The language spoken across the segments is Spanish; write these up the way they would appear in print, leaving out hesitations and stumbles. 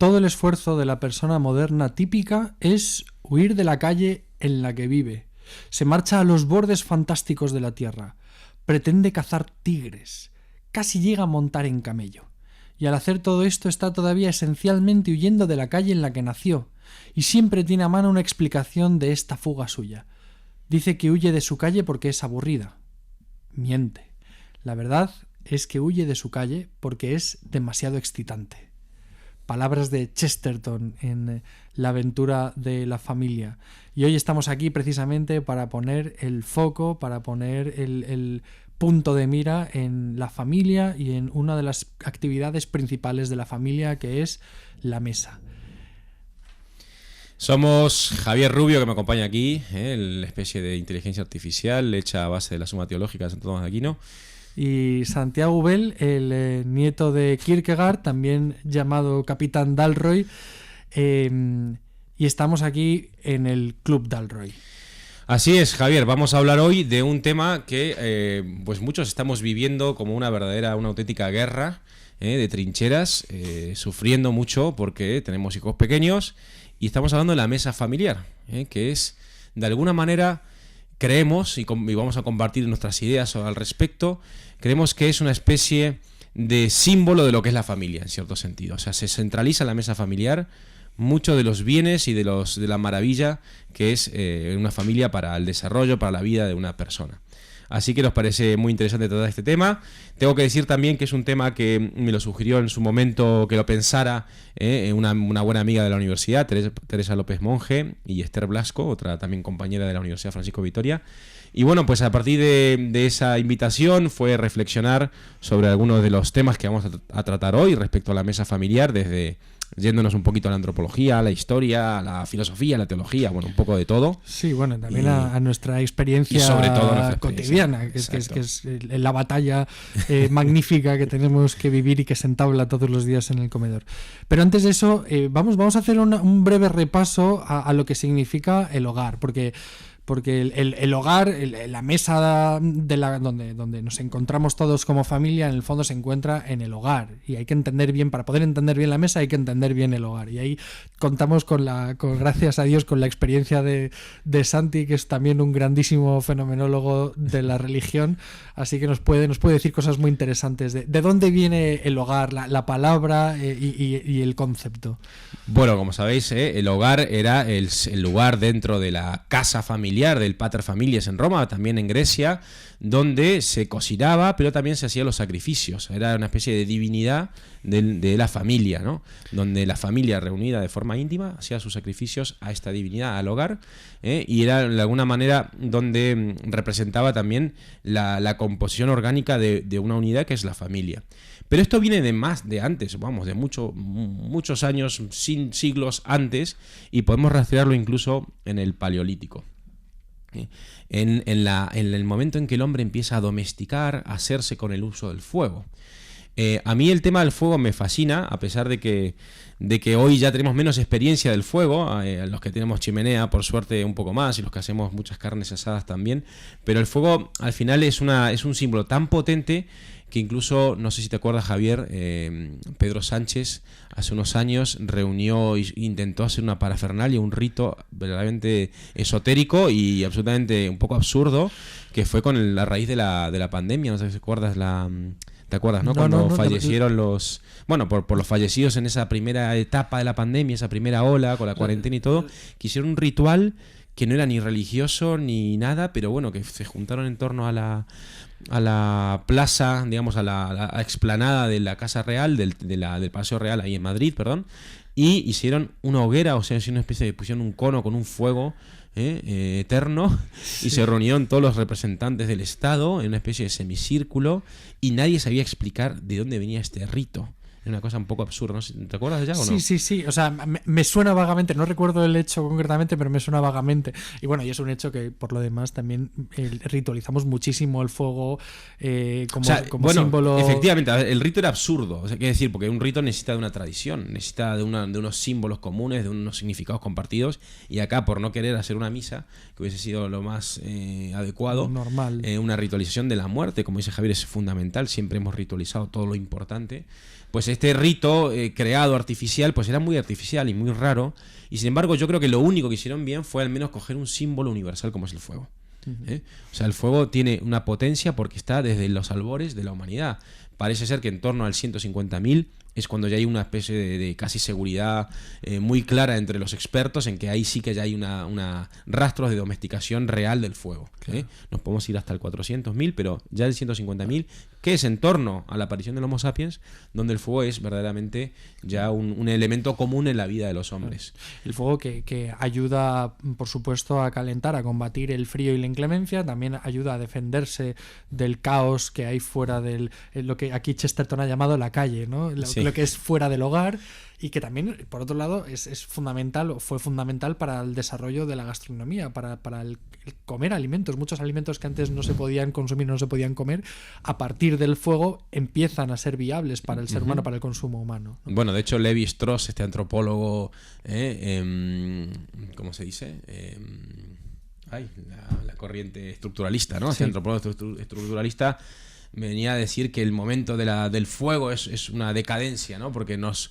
todo el esfuerzo de la persona moderna típica es huir de la calle en la que vive. Se marcha a los bordes fantásticos de la tierra. Pretende cazar tigres. Casi llega a montar en camello. Y al hacer todo esto está todavía esencialmente huyendo de la calle en la que nació. Y siempre tiene a mano una explicación de esta fuga suya. Dice que huye de su calle porque es aburrida. Miente. La verdad es que huye de su calle porque es demasiado excitante. Palabras de Chesterton en La aventura de la familia. Y hoy estamos aquí precisamente para poner el foco, para poner el punto de mira en la familia y en una de las actividades principales de la familia, que es la mesa. Somos Javier Rubio, que me acompaña aquí, la especie de inteligencia artificial hecha a base de la Suma Teológica de Santo Tomás de Aquino. Y Santiago Bell, el nieto de Kierkegaard, también llamado Capitán Dalroy, y estamos aquí en el Club Dalroy. Así es, Javier, vamos a hablar hoy de un tema que pues muchos estamos viviendo como una auténtica guerra de trincheras, sufriendo mucho porque tenemos hijos pequeños, y estamos hablando de la mesa familiar, que es, de alguna manera, creemos, y vamos a compartir nuestras ideas al respecto, creemos que es una especie de símbolo de lo que es la familia, en cierto sentido. O sea, se centraliza en la mesa familiar mucho de los bienes y de la maravilla que es una familia para el desarrollo, para la vida de una persona. Así que nos parece muy interesante tratar este tema. Tengo que decir también que es un tema que me lo sugirió en su momento que lo pensara una buena amiga de la universidad, Teresa López Monge, y Esther Blasco, otra también compañera de la Universidad Francisco Vitoria. Y bueno, pues a partir de esa invitación fue reflexionar sobre algunos de los temas que vamos a tratar hoy respecto a la mesa familiar, desde yéndonos un poquito a la antropología, a la historia, a la filosofía, a la teología, bueno, un poco de todo. Sí, bueno, también a nuestra experiencia, y sobre todo nuestra cotidiana, que es la batalla magnífica que tenemos que vivir y que se entabla todos los días en el comedor. Pero antes de eso, vamos a hacer un breve repaso a lo que significa el hogar, porque el hogar, la mesa donde nos encontramos todos como familia, en el fondo se encuentra en el hogar, y hay que entender bien, para poder entender bien la mesa hay que entender bien el hogar, y ahí contamos gracias a Dios con la experiencia de Santi, que es también un grandísimo fenomenólogo de la religión, así que nos puede decir cosas muy interesantes de dónde viene el hogar, la palabra y el concepto. Bueno, como sabéis, el hogar era el lugar dentro de la casa familiar, del pater familias en Roma, también en Grecia, donde se cocinaba, pero también se hacían los sacrificios. Era una especie de divinidad de la familia, ¿no? Donde la familia reunida de forma íntima hacía sus sacrificios a esta divinidad, al hogar, y era de alguna manera donde representaba también la composición orgánica de una unidad que es la familia. Pero esto viene de antes, de muchos años, siglos antes, y podemos rastrearlo incluso en el Paleolítico. En el momento en que el hombre empieza a domesticar, a hacerse con el uso del fuego. A mí el tema del fuego me fascina, a pesar de que hoy ya tenemos menos experiencia del fuego, los que tenemos chimenea por suerte un poco más, y los que hacemos muchas carnes asadas también, pero el fuego al final es un símbolo tan potente que incluso, no sé si te acuerdas, Javier, Pedro Sánchez hace unos años reunió e intentó hacer una parafernalia, un rito verdaderamente esotérico y absolutamente un poco absurdo, que fue con la raíz de la pandemia. No sé si te acuerdas ¿te acuerdas, no? Cuando fallecieron los... Bueno, por los fallecidos en esa primera etapa de la pandemia, esa primera ola, con la cuarentena y todo, que hicieron un ritual que no era ni religioso ni nada, pero bueno, que se juntaron en torno a la plaza, digamos, a la explanada de la Casa Real, del Paseo Real, ahí en Madrid, perdón, y hicieron una hoguera, o sea, una especie de, pusieron un cono con un fuego eterno, y se reunieron todos los representantes del Estado en una especie de semicírculo, y nadie sabía explicar de dónde venía este rito. Es una cosa un poco absurda, ¿no? ¿Te acuerdas ya o no? Sí. O sea, me suena vagamente, no recuerdo el hecho concretamente, pero me suena vagamente. Y bueno, y es un hecho que, por lo demás, también ritualizamos muchísimo el fuego como símbolo. Efectivamente, el rito era absurdo. O sea, quiere decir, porque un rito necesita de una tradición, necesita de unos símbolos comunes, de unos significados compartidos. Y acá, por no querer hacer una misa, que hubiese sido lo más adecuado, normal, una ritualización de la muerte, como dice Javier, es fundamental. Siempre hemos ritualizado todo lo importante. Pues este rito creado artificial, pues era muy artificial y muy raro. Y sin embargo, yo creo que lo único que hicieron bien fue al menos coger un símbolo universal como es el fuego. O sea, el fuego tiene una potencia porque está desde los albores de la humanidad. Parece ser que en torno al 150.000 es cuando ya hay una especie de casi seguridad muy clara entre los expertos en que ahí sí que ya hay una rastros de domesticación real del fuego. Claro. Nos podemos ir hasta el 400.000, pero ya el 150.000, que es en torno a la aparición del Homo sapiens, donde el fuego es verdaderamente ya un elemento común en la vida de los hombres. El fuego que ayuda, por supuesto, a calentar, a combatir el frío y la inclemencia, también ayuda a defenderse del caos que hay fuera del lo que aquí Chesterton ha llamado la calle, ¿no? Sí. Lo que es fuera del hogar, y que también, por otro lado, es fundamental, o fue fundamental para el desarrollo de la gastronomía, para el comer alimentos. Muchos alimentos que antes no se podían consumir, no se podían comer, a partir del fuego empiezan a ser viables para el ser humano, para el consumo humano, ¿no? Bueno, de hecho, Levi Strauss, este antropólogo, ¿cómo se dice? La corriente estructuralista, ¿no? Sí. Este antropólogo estructuralista venía a decir que el momento del fuego es una decadencia, ¿no? Porque nos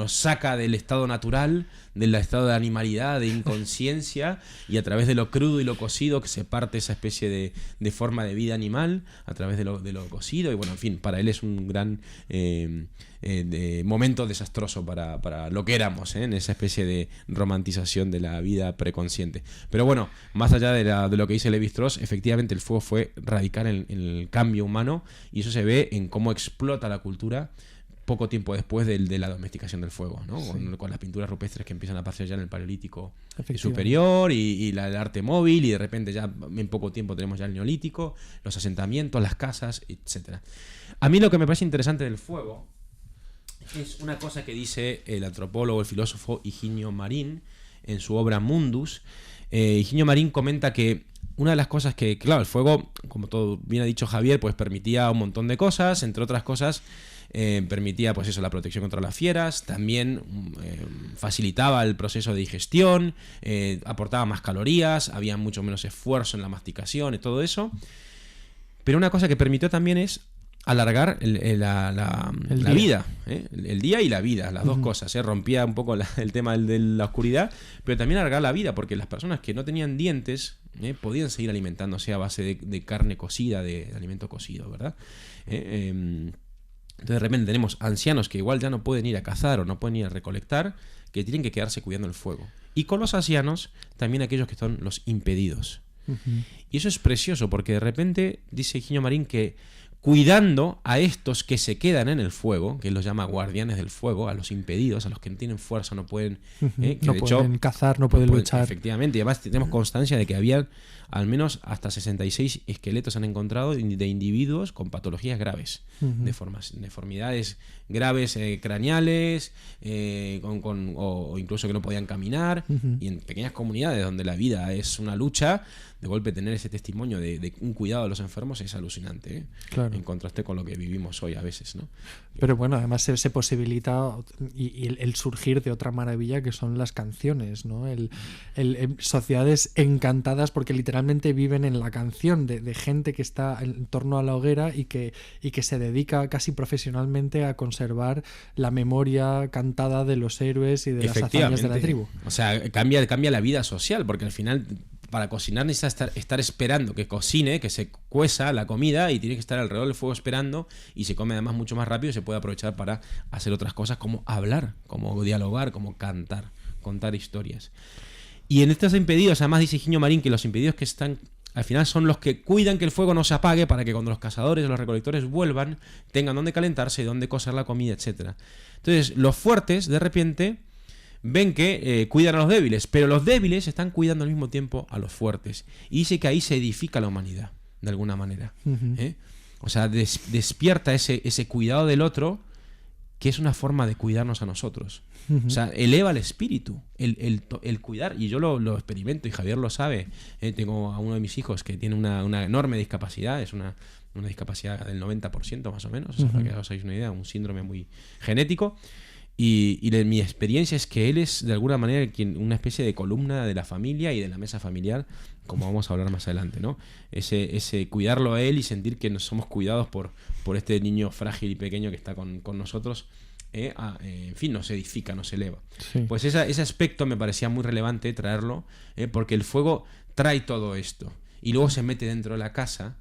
saca del estado natural, del estado de animalidad, de inconsciencia, y a través de lo crudo y lo cocido que se parte esa especie de forma de vida animal, a través de lo cocido, y bueno, en fin, para él es un gran momento desastroso para lo que éramos, en esa especie de romantización de la vida preconsciente. Pero bueno, más allá de lo que dice Levi Strauss, efectivamente el fuego fue radical en el cambio humano, y eso se ve en cómo explota la cultura poco tiempo después de la domesticación del fuego, ¿no? Sí. Con las pinturas rupestres que empiezan a aparecer ya en el Paleolítico superior y el arte móvil, y de repente ya en poco tiempo tenemos ya el Neolítico, los asentamientos, las casas, etc. A mí lo que me parece interesante del fuego es una cosa que dice el antropólogo, el filósofo Higinio Marín en su obra Mundus. Higinio Marín comenta que una de las cosas que, claro, el fuego, como todo bien ha dicho Javier, pues permitía un montón de cosas, entre otras cosas, permitía pues eso, la protección contra las fieras, también facilitaba el proceso de digestión, aportaba más calorías, había mucho menos esfuerzo en la masticación y todo eso. Pero una cosa que permitió también es alargar la vida, el día y la vida, las dos cosas. Rompía un poco el tema de la oscuridad, pero también alargar la vida, porque las personas que no tenían dientes podían seguir alimentándose a base de carne cocida, de alimento cocido, ¿verdad? Entonces de repente tenemos ancianos que igual ya no pueden ir a cazar o no pueden ir a recolectar, que tienen que quedarse cuidando el fuego. Y con los ancianos, también aquellos que son los impedidos. Y eso es precioso, porque de repente dice Higinio Marín que cuidando a estos que se quedan en el fuego, que él los llama guardianes del fuego, a los impedidos, a los que no tienen fuerza, no pueden no pueden cazar, no pueden luchar. Efectivamente, y además tenemos constancia de que había al menos hasta 66 esqueletos han encontrado de individuos con patologías graves, deformidades graves craneales, o incluso que no podían caminar, y en pequeñas comunidades donde la vida es una lucha, de golpe tener ese testimonio de un cuidado de los enfermos es alucinante, Claro. En contraste con lo que vivimos hoy a veces, ¿no? Pero bueno, además se posibilita y el surgir de otra maravilla que son las canciones, ¿no? Sociedades encantadas porque literalmente viven en la canción de gente que está en torno a la hoguera y que se dedica casi profesionalmente a conservar la memoria cantada de los héroes y de las hazañas de la tribu. O sea, cambia la vida social, porque al final para cocinar necesita estar esperando que cocine, que se cueza la comida, y tiene que estar alrededor del fuego esperando, y se come además mucho más rápido y se puede aprovechar para hacer otras cosas como hablar, como dialogar, como cantar, contar historias. Y en estos impedidos, además dice Higinio Marín que los impedidos que están al final son los que cuidan que el fuego no se apague para que cuando los cazadores o los recolectores vuelvan tengan donde calentarse, donde cocer la comida, etc. Entonces los fuertes de repente ven que cuidan a los débiles, pero los débiles están cuidando al mismo tiempo a los fuertes. Y dice que ahí se edifica la humanidad, de alguna manera. O sea, despierta ese cuidado del otro, que es una forma de cuidarnos a nosotros. O sea, eleva el espíritu, el cuidar. Y yo lo experimento, y Javier lo sabe. Tengo a uno de mis hijos que tiene una enorme discapacidad, es una discapacidad del 90% más o menos, o sea, para que os hagáis una idea, un síndrome muy genético. Y mi experiencia es que él es de alguna manera una especie de columna de la familia y de la mesa familiar, como vamos a hablar más adelante, ¿no? Ese cuidarlo a él y sentir que somos cuidados por este niño frágil y pequeño que está con nosotros, en fin, no se edifica, no se eleva. Sí. Pues ese aspecto me parecía muy relevante traerlo, porque el fuego trae todo esto y luego se mete dentro de la casa,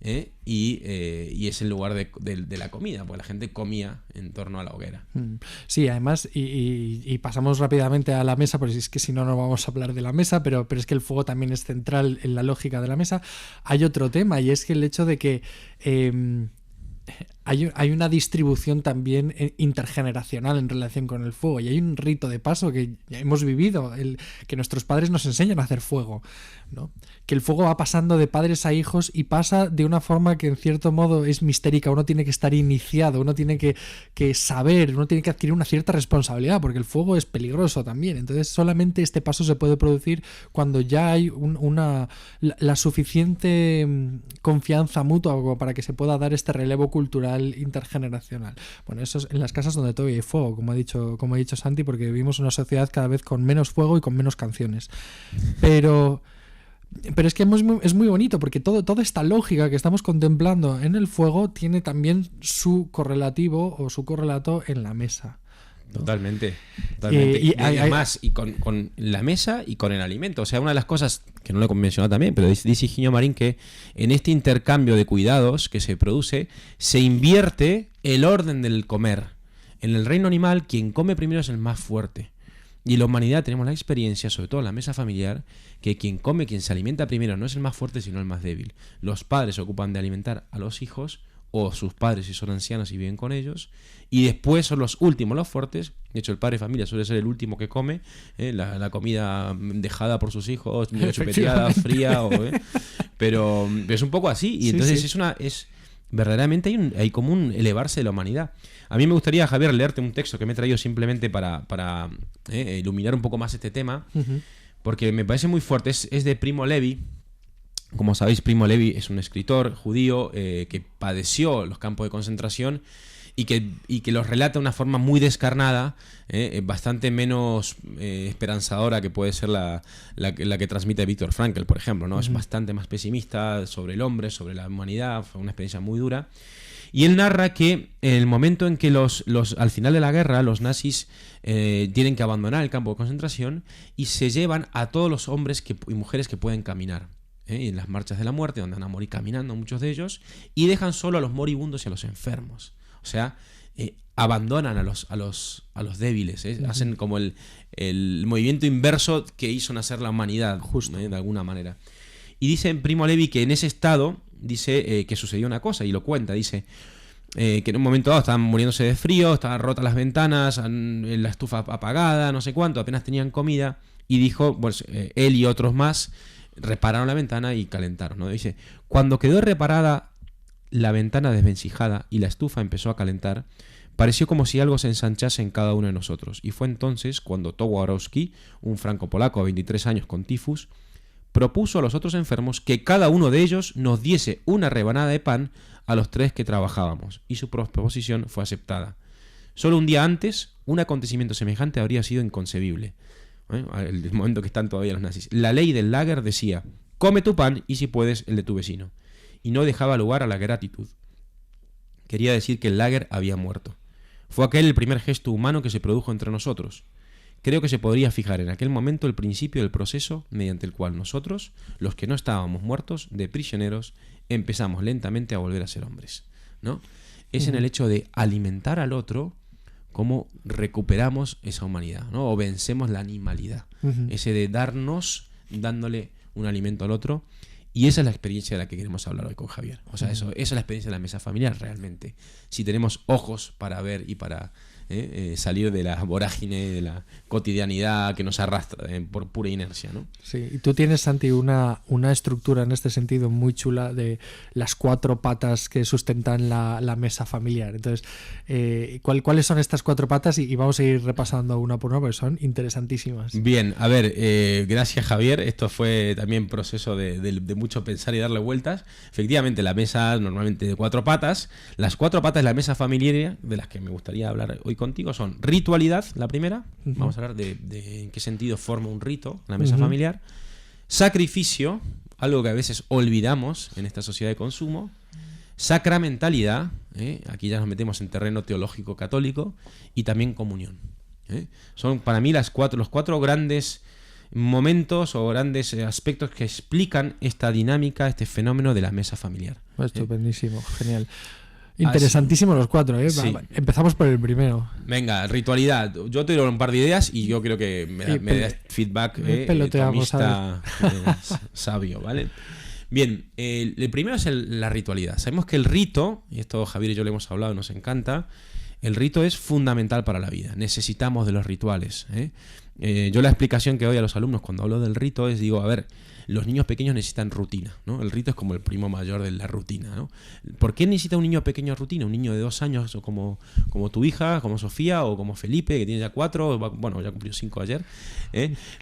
y es el lugar de la comida, porque la gente comía en torno a la hoguera. Sí, además, y pasamos rápidamente a la mesa, porque es que si no, no vamos a hablar de la mesa, pero es que el fuego también es central en la lógica de la mesa. Hay otro tema, y es que el hecho de que hay una distribución también intergeneracional en relación con el fuego, y hay un rito de paso que ya hemos vivido, que nuestros padres nos enseñan a hacer fuego, ¿no? Que el fuego va pasando de padres a hijos y pasa de una forma que en cierto modo es mistérica. Uno tiene que estar iniciado, uno tiene que saber, uno tiene que adquirir una cierta responsabilidad, porque el fuego es peligroso también. Entonces solamente este paso se puede producir cuando ya hay la suficiente confianza mutua como para que se pueda dar este relevo cultural intergeneracional. Bueno, eso es en las casas donde todavía hay fuego, como ha dicho Santi, porque vivimos una sociedad cada vez con menos fuego y con menos canciones. Pero es que es muy bonito, porque toda esta lógica que estamos contemplando en el fuego tiene también su correlativo o su correlato en la mesa, ¿no? Totalmente. Y además, y con la mesa y con el alimento. O sea, una de las cosas que no lo he mencionado también, pero dice Higinio Marín que en este intercambio de cuidados que se produce, se invierte el orden del comer. En el reino animal, quien come primero es el más fuerte. Y en la humanidad tenemos la experiencia, sobre todo en la mesa familiar, que quien se alimenta primero no es el más fuerte, sino el más débil. Los padres se ocupan de alimentar a los hijos, o sus padres si son ancianos y viven con ellos, y después son los últimos los fuertes. De hecho, el padre de familia suele ser el último que come la comida dejada por sus hijos, medio chupeteada, fría, pero es un poco así. Y entonces sí. Verdaderamente hay como un elevarse de la humanidad. A mí me gustaría, Javier, leerte un texto que me he traído simplemente para iluminar un poco más este tema, porque me parece muy fuerte. Es de Primo Levi. Como sabéis, Primo Levi es un escritor judío que padeció los campos de concentración y que los relata de una forma muy descarnada, bastante menos esperanzadora que puede ser la que transmite Viktor Frankl, por ejemplo, ¿no? Es bastante más pesimista sobre el hombre, sobre la humanidad. Fue una experiencia muy dura. Y él narra que en el momento en que al final de la guerra los nazis tienen que abandonar el campo de concentración y se llevan a todos los hombres y mujeres que pueden caminar, en las marchas de la muerte, donde van a morir caminando muchos de ellos, y dejan solo a los moribundos y a los enfermos. O sea, abandonan a los débiles, hacen como el movimiento inverso que hizo nacer la humanidad, justo, de alguna manera. Y dice Primo Levi que en ese estado, dice que sucedió una cosa, y lo cuenta, dice que en un momento dado estaban muriéndose de frío, estaban rotas las ventanas, la estufa apagada, no sé cuánto, apenas tenían comida, y dijo, pues él y otros más repararon la ventana y calentaron, ¿no? Dice, cuando quedó reparada la ventana desvencijada y la estufa empezó a calentar, pareció como si algo se ensanchase en cada uno de nosotros. Y fue entonces cuando Towarowski, un franco-polaco de 23 años con tifus, propuso a los otros enfermos que cada uno de ellos nos diese una rebanada de pan a los 3 que trabajábamos, y su proposición fue aceptada. Solo un día antes, un acontecimiento semejante habría sido inconcebible. El momento que están todavía los nazis. La ley del Lager decía, come tu pan y si puedes el de tu vecino, y no dejaba lugar a la gratitud. Quería decir que el Lager había muerto. Fue aquel el primer gesto humano que se produjo entre nosotros. Creo que se podría fijar en aquel momento el principio del proceso mediante el cual nosotros, los que no estábamos muertos, de prisioneros, empezamos lentamente a volver a ser hombres, ¿no? Es en el hecho de alimentar al otro cómo recuperamos esa humanidad, ¿no? O vencemos la animalidad. Ese de dándole un alimento al otro. Y esa es la experiencia de la que queremos hablar hoy con Javier. O sea, esa es la experiencia de la mesa familiar realmente. Si tenemos ojos para ver y para salir de la vorágine, de la cotidianidad que nos arrastra por pura inercia, ¿no? Sí, y tú tienes, Santi, una estructura en este sentido muy chula de las 4 patas que sustentan la mesa familiar. Entonces, ¿cuáles son estas 4 patas? Y vamos a ir repasando una por una porque son interesantísimas. Bien, a ver, gracias, Javier. Esto fue también proceso de mucho pensar y darle vueltas. Efectivamente, la mesa normalmente de 4 patas. Las 4 patas de la mesa familiar, de las que me gustaría hablar hoy contigo, son ritualidad, la primera. Vamos a hablar de en qué sentido forma un rito la mesa familiar. Sacrificio, algo que a veces olvidamos en esta sociedad de consumo. Sacramentalidad, Aquí ya nos metemos en terreno teológico católico, y también comunión. Son para mí los cuatro grandes momentos o grandes aspectos que explican esta dinámica, este fenómeno de la mesa familiar. Estupendísimo, genial. Interesantísimos los cuatro, ¿eh? Sí. Empezamos por el primero. Venga, ritualidad. Yo te doy un par de ideas y yo creo que me das feedback tomista, sabio, ¿vale? Bien, el primero es la ritualidad. Sabemos que el rito, y esto Javier y yo le hemos hablado, nos encanta, el rito es fundamental para la vida. Necesitamos de los rituales. Yo la explicación que doy a los alumnos cuando hablo del rito es, digo, a ver, los niños pequeños necesitan rutina, ¿no? El rito es como el primo mayor de la rutina, ¿no? ¿Por qué necesita un niño pequeño rutina? Un niño de 2 años, o como tu hija, como Sofía, o como Felipe, que tiene ya 4, bueno, ya cumplió 5 ayer.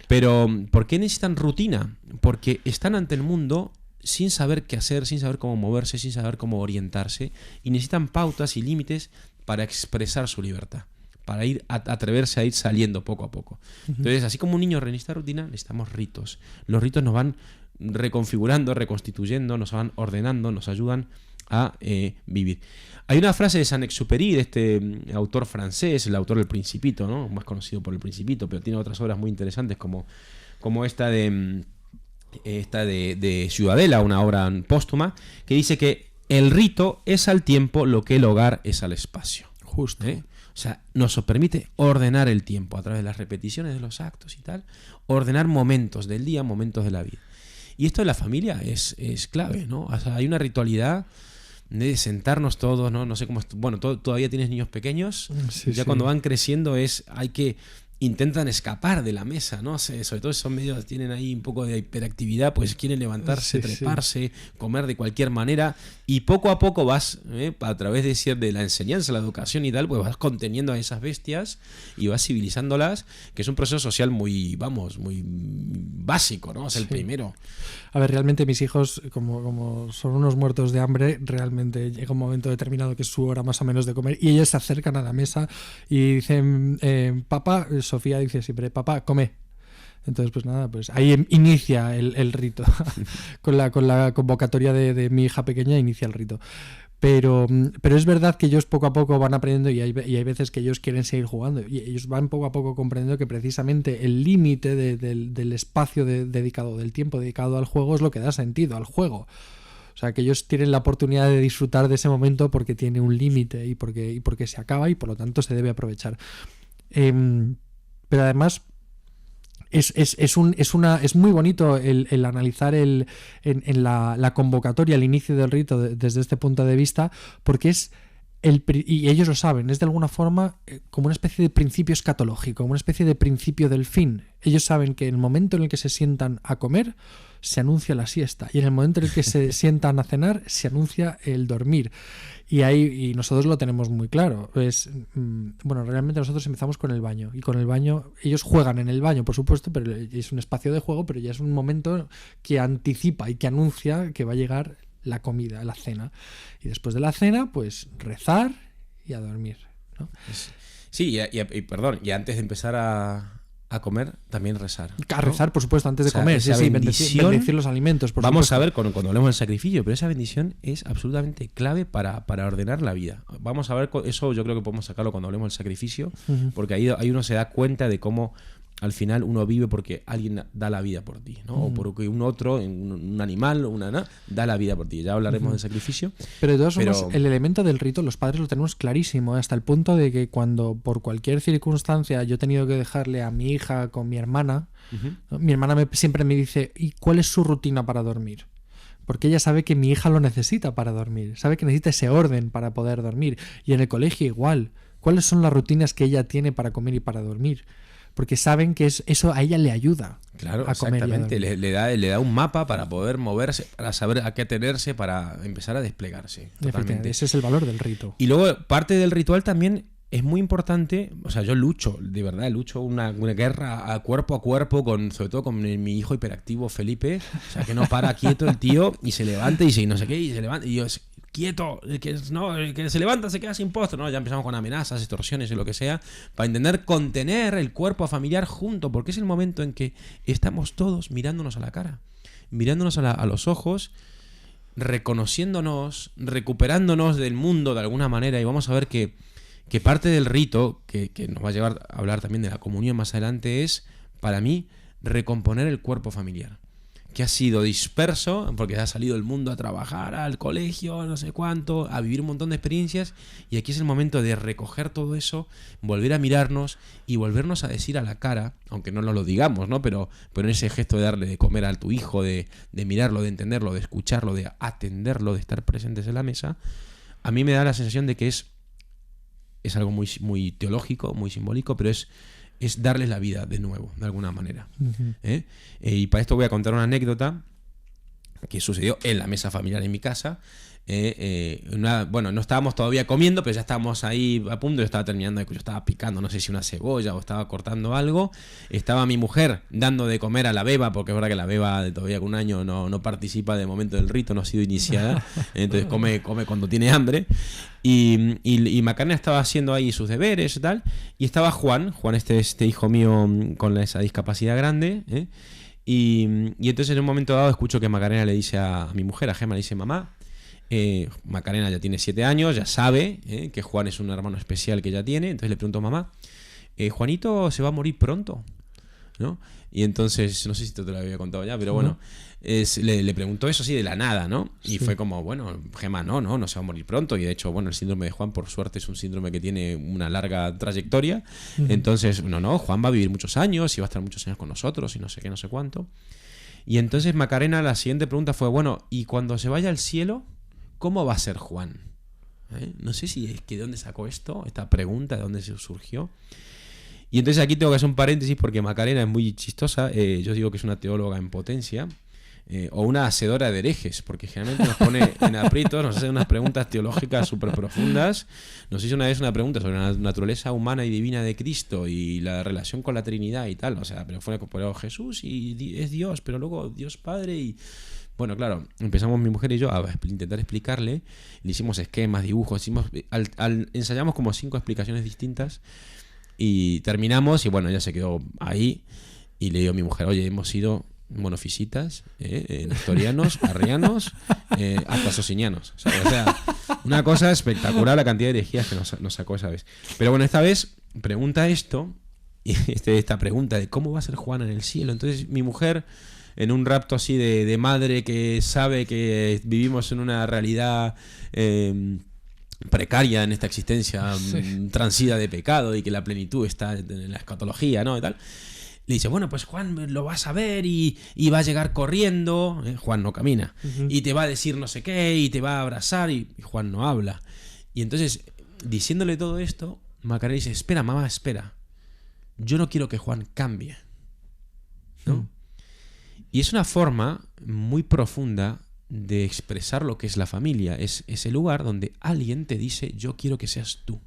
Pero, ¿por qué necesitan rutina? Porque están ante el mundo sin saber qué hacer, sin saber cómo moverse, sin saber cómo orientarse, y necesitan pautas y límites para expresar su libertad, para atreverse a ir saliendo poco a poco. Entonces, así como un niño necesita rutina, necesitamos ritos. Los ritos nos van reconfigurando, reconstituyendo, nos van ordenando, nos ayudan a vivir. Hay una frase de Saint-Exupéry, de este autor francés, el autor del Principito, ¿no? Más conocido por el Principito, pero tiene otras obras muy interesantes como esta de Ciudadela, una obra póstuma, que dice que el rito es al tiempo lo que el hogar es al espacio. Justo. O sea, nos permite ordenar el tiempo a través de las repeticiones de los actos y tal, ordenar momentos del día, momentos de la vida. Y esto de la familia es clave, ¿no? O sea, hay una ritualidad de sentarnos todos, ¿no? No sé cómo... Bueno, todavía tienes niños pequeños, sí, ya cuando van creciendo intentan escapar de la mesa, ¿no? Sobre todo son medios, tienen ahí un poco de hiperactividad, pues quieren levantarse, treparse, comer de cualquier manera, y poco a poco vas, a través de la enseñanza, la educación y tal, pues vas conteniendo a esas bestias y vas civilizándolas, que es un proceso social muy básico, ¿no? Es el primero. A ver, realmente mis hijos, como son unos muertos de hambre, realmente llega un momento determinado que es su hora más o menos de comer, y ellos se acercan a la mesa y dicen, papá, Sofía dice siempre, papá, come. Entonces, pues nada, pues ahí inicia el rito. con la convocatoria de mi hija pequeña inicia el rito. Pero es verdad que ellos poco a poco van aprendiendo, y hay veces que ellos quieren seguir jugando, y ellos van poco a poco comprendiendo que precisamente el límite del espacio dedicado, del tiempo dedicado al juego, es lo que da sentido al juego. O sea, que ellos tienen la oportunidad de disfrutar de ese momento porque tiene un límite y porque se acaba, y por lo tanto se debe aprovechar. Pero además es muy bonito el analizar en la convocatoria, el inicio del rito desde este punto de vista, porque y ellos lo saben, es de alguna forma como una especie de principio escatológico, una especie de principio del fin. Ellos saben que en el momento en el que se sientan a comer, se anuncia la siesta, y en el momento en el que se sientan a cenar, se anuncia el dormir. Y nosotros lo tenemos muy claro. Bueno, realmente nosotros empezamos con el baño, y con el baño ellos juegan en el baño, por supuesto, pero es un espacio de juego, pero ya es un momento que anticipa y que anuncia que va a llegar la comida, la cena. Y después de la cena, pues rezar y a dormir, ¿no? Sí, y antes de empezar a comer, también rezar, ¿no? A rezar, por supuesto, antes de comer. Sí, bendecir los alimentos, por Vamos supuesto. a ver cuando hablemos del sacrificio, pero esa bendición es absolutamente clave para ordenar la vida. Vamos a ver, eso yo creo que podemos sacarlo cuando hablemos del sacrificio, porque ahí uno se da cuenta de cómo al final uno vive porque alguien da la vida por ti, ¿no? O porque un otro, un animal, da la vida por ti. Ya hablaremos del sacrificio. Pero de todas formas, el elemento del rito, los padres lo tenemos clarísimo, hasta el punto de que cuando por cualquier circunstancia yo he tenido que dejarle a mi hija con mi hermana, ¿no? Mi hermana siempre me dice, ¿y cuál es su rutina para dormir? Porque ella sabe que mi hija lo necesita para dormir, sabe que necesita ese orden para poder dormir. Y en el colegio igual. ¿Cuáles son las rutinas que ella tiene para comer y para dormir? Porque saben que eso a ella le ayuda, claro, a comer. Exactamente, le da un mapa para poder moverse, para saber a qué atenerse, para empezar a desplegarse. Totalmente. Ese es el valor del rito. Y luego, parte del ritual también es muy importante. O sea, yo lucho una guerra a cuerpo, sobre todo con mi hijo hiperactivo Felipe. O sea, que no para quieto el tío, y se levanta y no sé qué, y se levanta, y yo... quieto, el que se levanta se queda sin postre, ¿no? Ya empezamos con amenazas, extorsiones y lo que sea, para intentar contener el cuerpo familiar junto, porque es el momento en que estamos todos mirándonos a la cara, mirándonos a los ojos, reconociéndonos, recuperándonos del mundo de alguna manera, y vamos a ver que parte del rito, que nos va a llevar a hablar también de la comunión más adelante, es, para mí, recomponer el cuerpo familiar, que ha sido disperso, porque ha salido el mundo a trabajar, al colegio, no sé cuánto, a vivir un montón de experiencias, y aquí es el momento de recoger todo eso, volver a mirarnos y volvernos a decir a la cara, aunque no nos lo digamos, ¿no? Pero en ese gesto de darle de comer a tu hijo, de mirarlo, de entenderlo, de escucharlo, de atenderlo, de estar presentes en la mesa, a mí me da la sensación de que es algo muy, muy teológico, muy simbólico, pero es darles la vida de nuevo, de alguna manera. Uh-huh. Y para esto voy a contar una anécdota que sucedió en la mesa familiar en mi casa. No estábamos todavía comiendo, pero ya estábamos ahí a punto. Yo estaba terminando, yo estaba picando, no sé si una cebolla o estaba cortando algo. Estaba mi mujer dando de comer a la beba, porque es verdad que la beba de todavía con un año no participa de momento del rito, no ha sido iniciada. Entonces come cuando tiene hambre. Y Macarena estaba haciendo ahí sus deberes y tal. Y estaba Juan, este hijo mío con esa discapacidad grande. Y entonces en un momento dado escucho que Macarena le dice a mi mujer, a Gemma, le dice: mamá, Macarena ya tiene 7 años, ya sabe que Juan es un hermano especial que ella tiene. Entonces le pregunto: mamá, ¿Juanito se va a morir pronto? ¿No? Y entonces, no sé si te lo había contado ya, pero bueno, le preguntó eso así de la nada, ¿no? Y fue como, bueno, Gemma, no se va a morir pronto. Y de hecho, bueno, el síndrome de Juan, por suerte, es un síndrome que tiene una larga trayectoria. Entonces, Juan va a vivir muchos años y va a estar muchos años con nosotros y no sé qué, no sé cuánto. Y entonces Macarena, la siguiente pregunta fue: bueno, ¿y cuando se vaya al cielo, cómo va a ser Juan? No sé si es que de dónde sacó esta pregunta, de dónde se surgió. Y entonces aquí tengo que hacer un paréntesis, porque Macarena es muy chistosa. Yo digo que es una teóloga en potencia, o una hacedora de herejes, porque generalmente nos pone en aprietos, nos hace unas preguntas teológicas súper profundas. Nos hizo una vez una pregunta sobre la naturaleza humana y divina de Cristo y la relación con la Trinidad y tal. O sea, pero fue por Jesús y es Dios, pero luego Dios Padre y... Bueno, claro, empezamos mi mujer y yo a intentar explicarle. Le hicimos esquemas, dibujos, ensayamos como 5 explicaciones distintas. Y terminamos y bueno, ella se quedó ahí y le digo a mi mujer: oye, hemos sido monofisitas, nestorianos, arrianos, hasta socinianos. O sea, una cosa espectacular la cantidad de herejías que nos sacó esa vez. Pero bueno, esta vez pregunta esto, y esta pregunta de cómo va a ser Juan en el cielo. Entonces mi mujer, en un rapto así de madre que sabe que vivimos en una realidad... precaria en esta existencia transida de pecado y que la plenitud está en la escatología, ¿no? Y tal. Le dice: bueno, pues Juan lo vas a ver y va a llegar corriendo. Juan no camina. Y te va a decir no sé qué y te va a abrazar y Juan no habla. Y entonces, diciéndole todo esto, Macarena dice: espera, mamá, espera. Yo no quiero que Juan cambie, ¿no? Y es una forma muy profunda de expresar lo que es la familia. Es ese lugar donde alguien te dice: yo quiero que seas tú.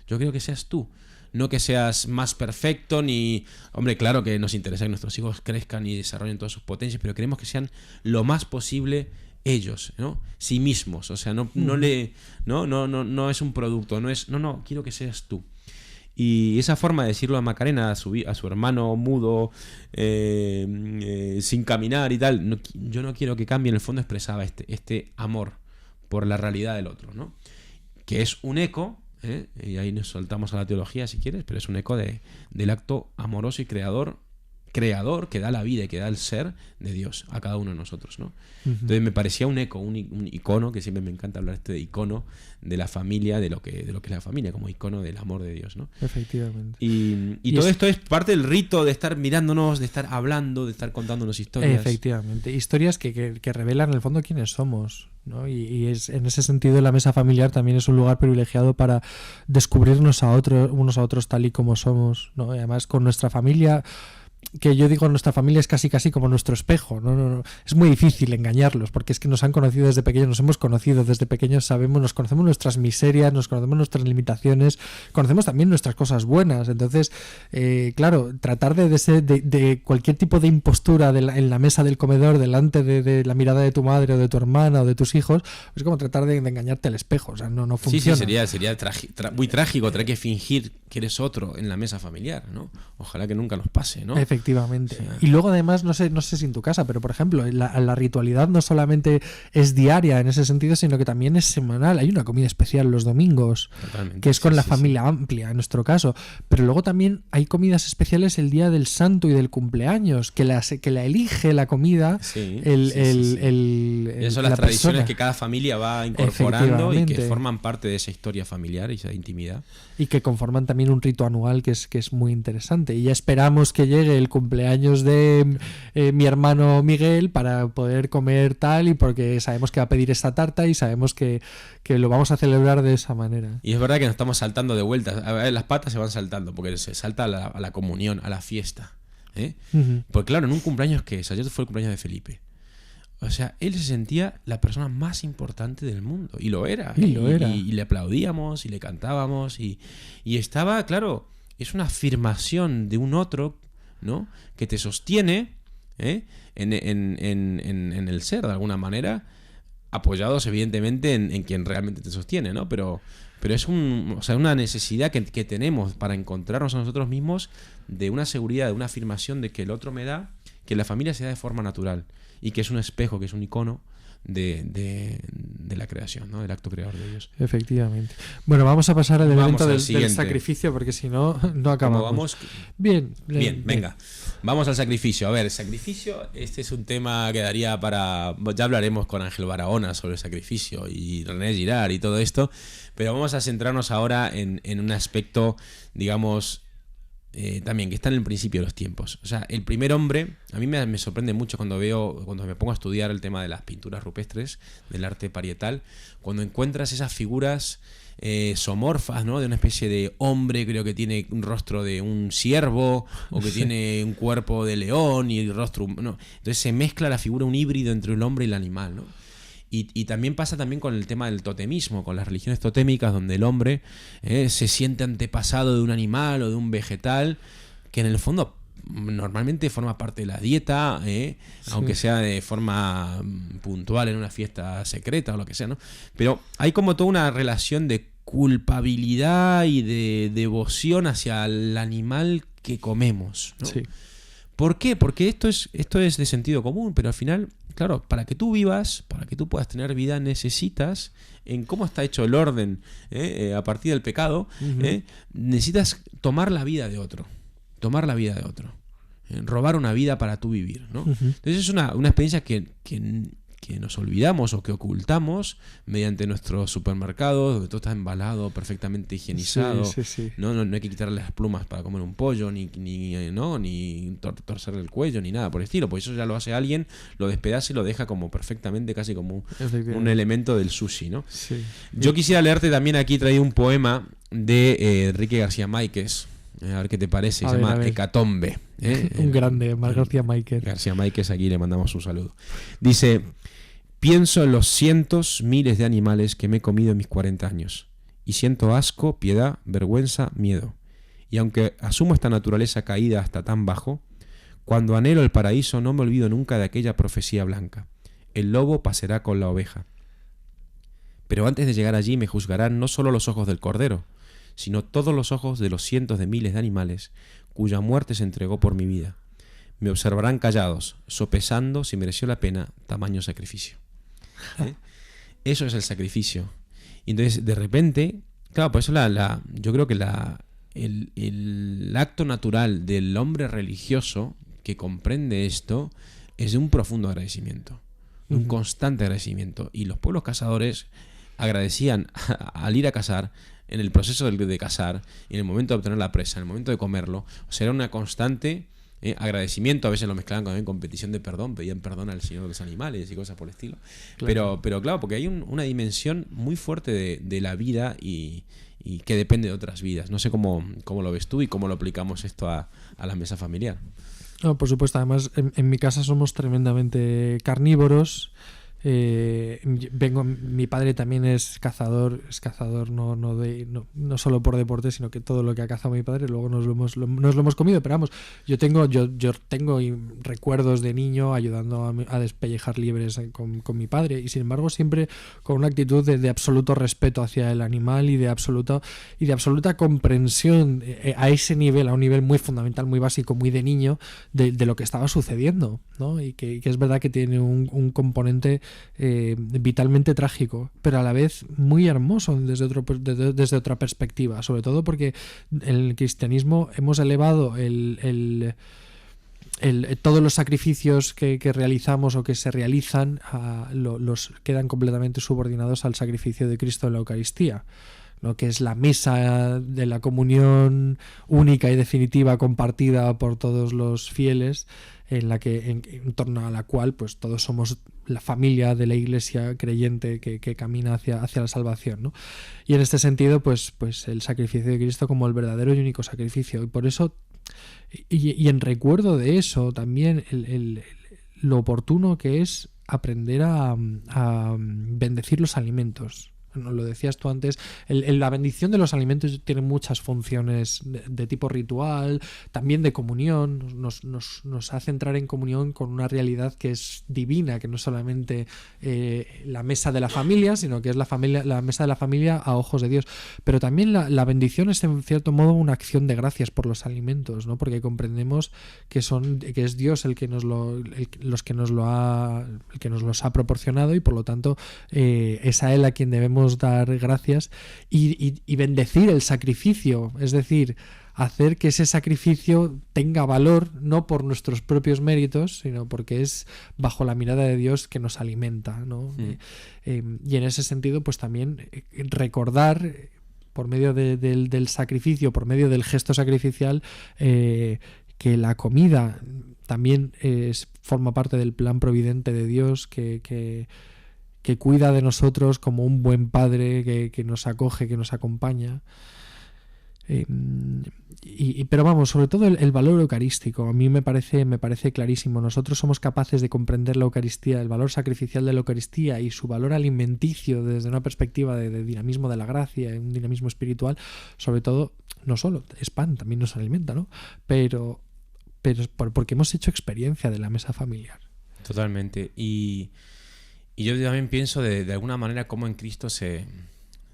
Yo quiero que seas tú. No que seas más perfecto ni... Hombre, claro que nos interesa que nuestros hijos crezcan y desarrollen todas sus potencias, pero queremos que sean lo más posible ellos, ¿no? Sí mismos. O sea, no es un producto, no, quiero que seas tú. Y esa forma de decirlo a Macarena, a su hermano mudo, sin caminar y tal, yo no quiero que cambie. En el fondo expresaba este amor por la realidad del otro, ¿no? Que es un eco, y ahí nos soltamos a la teología si quieres, pero es un eco del acto amoroso y creador que da la vida y que da el ser de Dios a cada uno de nosotros, ¿no? Entonces me parecía un eco, un icono, que siempre me encanta hablar de icono de la familia, de lo que es la familia, como icono del amor de Dios, ¿no? Efectivamente. Y todo esto es parte del rito de estar mirándonos, de estar hablando, de estar contándonos historias. Efectivamente, historias que revelan en el fondo quiénes somos, ¿no? Y es, en ese sentido, la mesa familiar también es un lugar privilegiado para descubrirnos unos a otros tal y como somos, ¿no? Y además con nuestra familia, que yo digo nuestra familia es casi como nuestro espejo, ¿no? Es muy difícil engañarlos, porque es que nos han conocido desde pequeños, nos hemos conocido desde pequeños, nos conocemos nuestras miserias, nos conocemos nuestras limitaciones, conocemos también nuestras cosas buenas. Entonces, claro, tratar de cualquier tipo de impostura en la mesa del comedor, delante de la mirada de tu madre o de tu hermana o de tus hijos, es como tratar de engañarte al espejo. O sea, no funciona. Sí, sería muy trágico tener que fingir que eres otro en la mesa familiar, ¿no? Ojalá que nunca nos pase, ¿no? Efectivamente. Sí. Y luego además, no sé si en tu casa, pero por ejemplo, la ritualidad no solamente es diaria en ese sentido, sino que también es semanal. Hay una comida especial los domingos, Totalmente. que es con Sí, la sí, familia amplia, en nuestro caso. Pero luego también hay comidas especiales el día del santo y del cumpleaños, que la elige la comida Sí, el, sí, el, sí, sí. el- Esas son la las tradiciones persona. que cada familia va incorporando y que Efectivamente. forman parte de esa historia familiar y esa intimidad. Y que conforman también un rito anual que es muy interesante. Y ya esperamos que llegue el cumpleaños de mi hermano Miguel para poder comer tal, y porque sabemos que va a pedir esta tarta y sabemos que lo vamos a celebrar de esa manera. Y es verdad que nos estamos saltando de vuelta. A ver, las patas se van saltando porque se salta a la comunión, a la fiesta. ¿Eh? Ujú. Porque claro, en un cumpleaños que es, ayer fue el cumpleaños de Felipe. O sea, él se sentía la persona más importante del mundo. Y lo era. Y lo era. Y le aplaudíamos y le cantábamos. Y estaba, claro, es una afirmación de un otro, ¿no? Que te sostiene, ¿eh? en el ser, de alguna manera. Apoyados, evidentemente, en quien realmente te sostiene, ¿no? Pero es una necesidad que tenemos para encontrarnos a nosotros mismos, de una seguridad, de una afirmación de que el otro me da, que la familia se da de forma natural y que es un espejo, que es un icono de la creación, ¿no? Del acto creador de Dios. Efectivamente. Bueno, vamos a pasar al Vamos elemento al del siguiente. sacrificio, porque si no, no ¿Cómo acabamos. vamos? Bien, Venga. Vamos al sacrificio. A ver, sacrificio, este es un tema que daría para... Ya hablaremos con Ángel Barahona sobre el sacrificio y René Girard y todo esto, pero vamos a centrarnos ahora en un aspecto, digamos, también que está en el principio de los tiempos. O sea, el primer hombre, a mí me sorprende mucho cuando me pongo a estudiar el tema de las pinturas rupestres, del arte parietal, cuando encuentras esas figuras zoomorfas, ¿no? De una especie de hombre, creo que tiene un rostro de un ciervo, o que tiene un cuerpo de león y el rostro... No. Entonces se mezcla la figura, un híbrido entre el hombre y el animal, ¿no? Y también pasa también con el tema del totemismo, con las religiones totémicas, donde el hombre se siente antepasado de un animal o de un vegetal, que en el fondo normalmente forma parte de la dieta, aunque sea de forma puntual en una fiesta secreta o lo que sea, ¿no? Pero hay como toda una relación de culpabilidad y de devoción hacia el animal que comemos, ¿no? Sí. ¿Por qué? Porque esto es de sentido común, pero al final, claro, para que tú vivas, para que tú puedas tener vida, necesitas, en cómo está hecho el orden a partir del pecado, necesitas tomar la vida de otro, robar una vida para tú vivir, ¿no? Entonces es una experiencia que nos olvidamos o que ocultamos mediante nuestros supermercados, donde todo está embalado, perfectamente higienizado. Sí. No hay que quitarle las plumas para comer un pollo, ni torcerle el cuello, ni nada por el estilo, porque eso ya lo hace alguien, lo despedaza y lo deja como perfectamente, casi como un elemento del sushi, ¿no? Sí. Yo quisiera leerte también, aquí traído un poema de Enrique García Máquez. A ver qué te parece, se llama Hecatombe. Un grande, García Máquez. García Máquez, aquí le mandamos un saludo. Dice: pienso en los cientos, miles de animales que me he comido en mis 40 años, y siento asco, piedad, vergüenza, miedo. Y aunque asumo esta naturaleza caída hasta tan bajo, cuando anhelo el paraíso no me olvido nunca de aquella profecía blanca: el lobo pasará con la oveja. Pero antes de llegar allí me juzgarán no solo los ojos del cordero, sino todos los ojos de los cientos de miles de animales cuya muerte se entregó por mi vida. Me observarán callados, sopesando si mereció la pena tamaño sacrificio. Eso es el sacrificio. Y entonces, de repente, claro, por eso yo creo que el acto natural del hombre religioso que comprende esto es de un profundo agradecimiento, de un constante agradecimiento. Y los pueblos cazadores agradecían al ir a cazar, en el proceso de cazar, en el momento de obtener la presa, en el momento de comerlo. O sea, era una constante agradecimiento. A veces lo mezclaban también con petición de perdón, pedían perdón al Señor de los animales y cosas por el estilo. Claro. Pero claro, porque hay una dimensión muy fuerte de la vida y que depende de otras vidas. No sé cómo lo ves tú y cómo lo aplicamos esto a la mesa familiar. No, por supuesto, además en mi casa somos tremendamente carnívoros. Mi padre también es cazador no solo por deporte, sino que todo lo que ha cazado mi padre luego nos lo hemos comido. Pero vamos, yo tengo recuerdos de niño ayudando a despellejar liebres con mi padre, y sin embargo siempre con una actitud de absoluto respeto hacia el animal y de absoluta comprensión a ese nivel, a un nivel muy fundamental, muy básico, muy de niño, de lo que estaba sucediendo, ¿no? Y que es verdad que tiene un componente vitalmente trágico, pero a la vez muy hermoso desde otra perspectiva, sobre todo porque en el cristianismo hemos elevado todos los sacrificios que realizamos o que se realizan los quedan completamente subordinados al sacrificio de Cristo en la Eucaristía, ¿no? Que es la mesa de la comunión única y definitiva compartida por todos los fieles, en torno a la cual pues todos somos la familia de la Iglesia creyente que camina hacia la salvación, ¿no? Y en este sentido pues el sacrificio de Cristo como el verdadero y único sacrificio, y por eso y en recuerdo de eso también lo oportuno que es aprender a bendecir los alimentos. Bueno, lo decías tú antes, la bendición de los alimentos tiene muchas funciones de tipo ritual, también de comunión, nos hace entrar en comunión con una realidad que es divina, que no es solamente la mesa de la familia, sino que es la mesa de la familia a ojos de Dios. Pero también la bendición es en cierto modo una acción de gracias por los alimentos, ¿no? Porque comprendemos que es Dios el que nos los ha proporcionado, y por lo tanto es a Él a quien debemos dar gracias y bendecir el sacrificio, es decir, hacer que ese sacrificio tenga valor no por nuestros propios méritos, sino porque es bajo la mirada de Dios que nos alimenta, ¿no? Y en ese sentido pues también recordar por medio del sacrificio, por medio del gesto sacrificial, que la comida también forma parte del plan providente de Dios, que cuida de nosotros como un buen padre que nos acoge, que nos acompaña. Pero vamos, sobre todo el valor eucarístico, a mí me parece clarísimo. Nosotros somos capaces de comprender la Eucaristía, el valor sacrificial de la Eucaristía y su valor alimenticio desde una perspectiva de dinamismo de la gracia, un dinamismo espiritual, sobre todo, no solo es pan, también nos alimenta, ¿no? Pero porque hemos hecho experiencia de la mesa familiar. Totalmente. Y yo también pienso de alguna manera cómo en Cristo se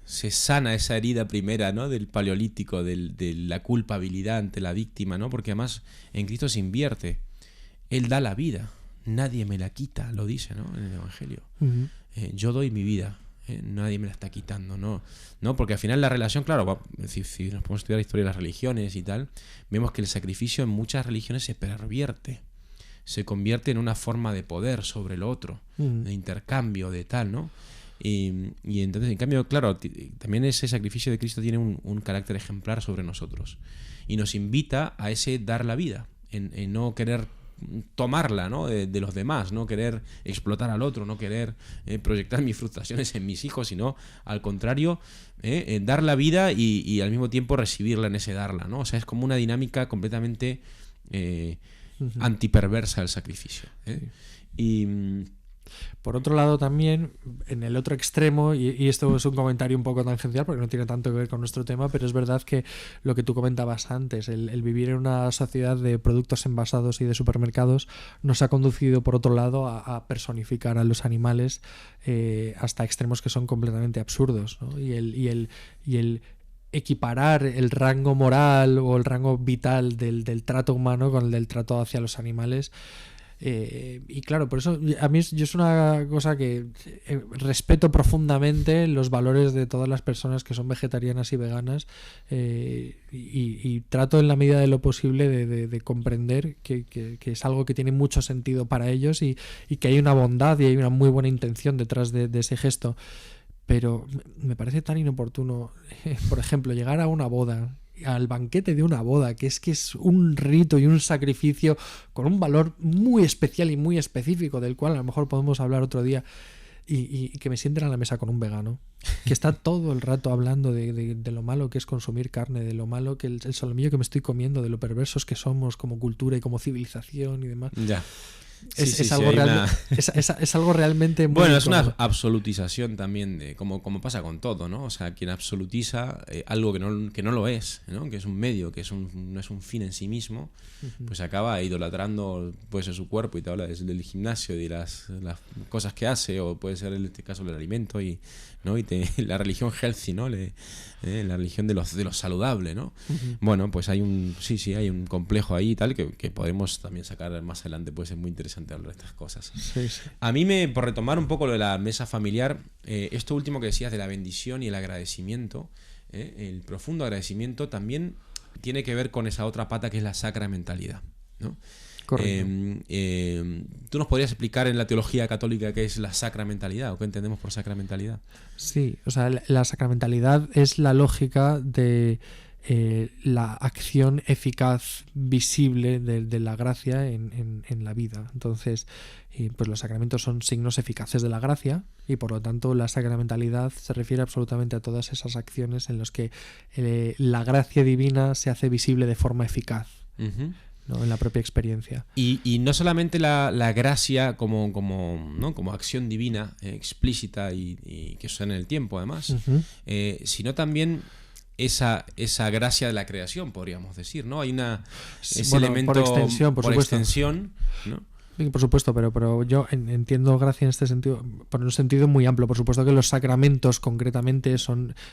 sana esa herida primera, ¿no? Del paleolítico, de la culpabilidad ante la víctima, ¿no? Porque además en Cristo se invierte. Él da la vida, nadie me la quita, lo dice, ¿no? En el Evangelio. Uh-huh. Yo doy mi vida, nadie me la está quitando, ¿no? Porque al final la relación, claro, si nos podemos estudiar la historia de las religiones y tal, vemos que el sacrificio en muchas religiones se pervierte. Se convierte en una forma de poder sobre el otro, de intercambio, de tal, ¿no? Y entonces, en cambio, claro, también ese sacrificio de Cristo tiene un carácter ejemplar sobre nosotros. Y nos invita a ese dar la vida, en no querer tomarla, ¿no? de los demás, no querer explotar al otro, no querer proyectar mis frustraciones en mis hijos, sino al contrario, dar la vida y al mismo tiempo recibirla en ese darla, ¿no? O sea, es como una dinámica completamente antiperversa del sacrificio. Y por otro lado también, en el otro extremo, y esto es un comentario un poco tangencial porque no tiene tanto que ver con nuestro tema, pero es verdad que lo que tú comentabas antes, el vivir en una sociedad de productos envasados y de supermercados nos ha conducido por otro lado a personificar a los animales hasta extremos que son completamente absurdos, ¿no? Y el equiparar el rango moral o el rango vital del trato humano con el del trato hacia los animales. Y claro, por eso a mí yo es una cosa que respeto profundamente los valores de todas las personas que son vegetarianas y veganas, y trato en la medida de lo posible de comprender que es algo que tiene mucho sentido para ellos y que hay una bondad y hay una muy buena intención detrás de ese gesto. Pero me parece tan inoportuno, por ejemplo, llegar a una boda, al banquete de una boda, que es un rito y un sacrificio con un valor muy especial y muy específico, del cual a lo mejor podemos hablar otro día, y que me sienten a la mesa con un vegano, que está todo el rato hablando de lo malo que es consumir carne, de lo malo que el solomillo que me estoy comiendo, de lo perversos que somos como cultura y como civilización y demás. Ya. Es algo es algo realmente muy bueno, es una incómodo. absolutización también, de como pasa con todo, ¿no? O sea, quien absolutiza algo que no lo es, ¿no? Que es un medio, que no es un fin en sí mismo, pues acaba idolatrando, puede ser su cuerpo, y te habla del gimnasio, de las cosas que hace, o puede ser en este caso el alimento, ¿no? La religión healthy, ¿no? La religión de lo saludable, ¿no? Bueno, pues hay hay un complejo ahí y tal que podemos también sacar más adelante. Puede ser muy interesante hablar de estas cosas. Sí, sí. A mí, por retomar un poco lo de la mesa familiar, esto último que decías de la bendición y el agradecimiento, el profundo agradecimiento también tiene que ver con esa otra pata que es la sacramentalidad, ¿no? Correcto. ¿Tú nos podrías explicar en la teología católica qué es la sacramentalidad o qué entendemos por sacramentalidad? Sí, o sea, la sacramentalidad es la lógica de la acción eficaz, visible de la gracia en la vida. Entonces, pues los sacramentos son signos eficaces de la gracia, y por lo tanto la sacramentalidad se refiere absolutamente a todas esas acciones en las que la gracia divina se hace visible de forma eficaz, ¿no? En la propia experiencia. Y no solamente la gracia como acción divina explícita y que suena en el tiempo, además, sino también esa gracia de la creación, podríamos decir, ¿no? Hay ese elemento por extensión, por supuesto. extensión, ¿no? Sí, por supuesto, pero yo entiendo gracia en este sentido, por un sentido muy amplio. Por supuesto que los sacramentos concretamente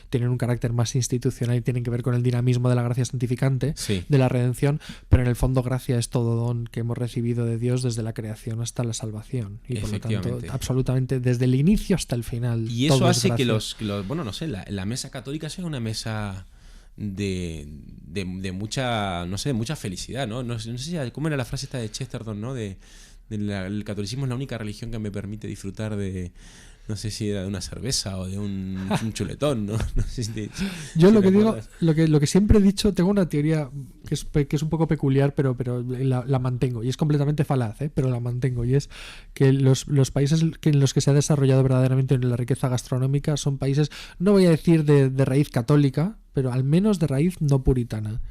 tienen un carácter más institucional y tienen que ver con el dinamismo de la gracia santificante, Sí. de la redención, pero en el fondo gracia es todo don que hemos recibido de Dios desde la creación hasta la salvación, y por lo tanto absolutamente desde el inicio hasta el final. Y eso todo es hace que gracia. bueno, no sé, la mesa católica sea una mesa de mucha, no sé, de mucha felicidad, ¿no? No sé cómo era la frase esta de Chesterton, ¿no? El catolicismo es la única religión que me permite disfrutar no sé si era de una cerveza o de un chuletón, ¿no? No sé Yo si lo que digo, recuerdas. lo que siempre he dicho, tengo una teoría que es un poco peculiar, pero la mantengo, y es completamente falaz, pero la mantengo, y es que los países en los que se ha desarrollado verdaderamente la riqueza gastronómica son países, no voy a decir de raíz católica, pero al menos de raíz no puritana.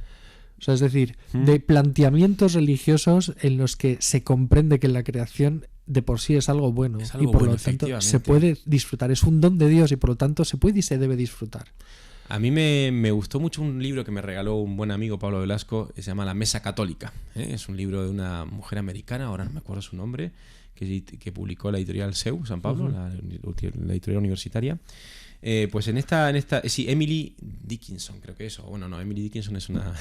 O sea, es decir, de planteamientos religiosos en los que se comprende que la creación de por sí es algo bueno, Es algo y por bueno, lo tanto efectivamente. se puede disfrutar, es un don de Dios, y por lo tanto se puede y se debe disfrutar. A mí me gustó mucho un libro que me regaló un buen amigo, Pablo Velasco, que se llama La Mesa Católica. Es un libro de una mujer americana, ahora no me acuerdo su nombre, que publicó la editorial SEU, San Pablo, la editorial universitaria. Pues sí, Emily Dickinson, creo que eso. Bueno, no, Emily Dickinson es una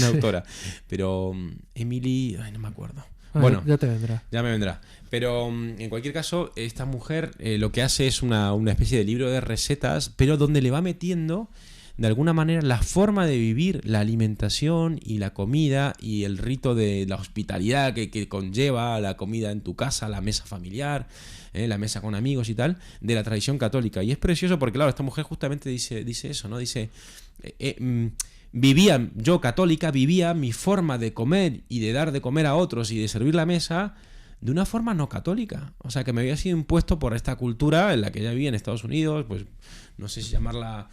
autora, pero Emily, no me acuerdo. Bueno, ya te vendrá. Ya me vendrá. Pero en cualquier caso, esta mujer lo que hace es una especie de libro de recetas, pero donde le va metiendo de alguna manera la forma de vivir, la alimentación y la comida y el rito de la hospitalidad que conlleva la comida en tu casa, la mesa familiar, la mesa con amigos y tal, de la tradición católica. Y es precioso porque, claro, esta mujer justamente dice eso, ¿no? Dice, yo católica, vivía mi forma de comer y de dar de comer a otros y de servir la mesa de una forma no católica. O sea, que me había sido impuesto por esta cultura en la que ella vivía en Estados Unidos, pues no sé si llamarla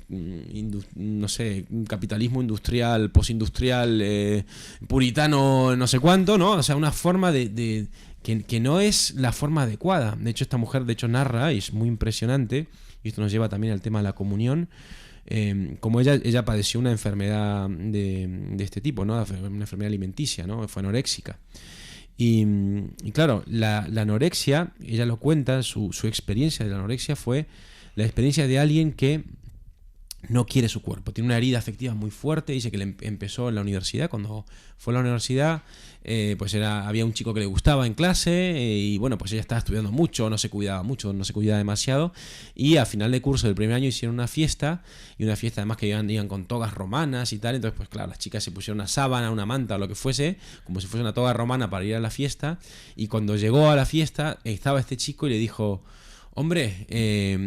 no sé, capitalismo industrial, postindustrial, puritano, no sé cuánto, ¿no? O sea, una forma que no es la forma adecuada. De hecho, esta mujer narra, y es muy impresionante, y esto nos lleva también al tema de la comunión, como ella padeció una enfermedad de este tipo, ¿no? Una enfermedad alimenticia, ¿no? Fue anoréxica. Y claro, la anorexia, ella lo cuenta, su experiencia de la anorexia fue la experiencia de alguien que no quiere su cuerpo, tiene una herida afectiva muy fuerte. Dice que le empezó en la universidad. Cuando fue a la universidad, pues había un chico que le gustaba en clase, y bueno, pues ella estaba estudiando mucho, no se cuidaba demasiado, y a final de curso del primer año hicieron una fiesta, y una fiesta además que iban con togas romanas y tal. Entonces, pues claro, las chicas se pusieron una sábana, una manta o lo que fuese, como si fuese una toga romana para ir a la fiesta, y cuando llegó a la fiesta estaba este chico y le dijo: hombre,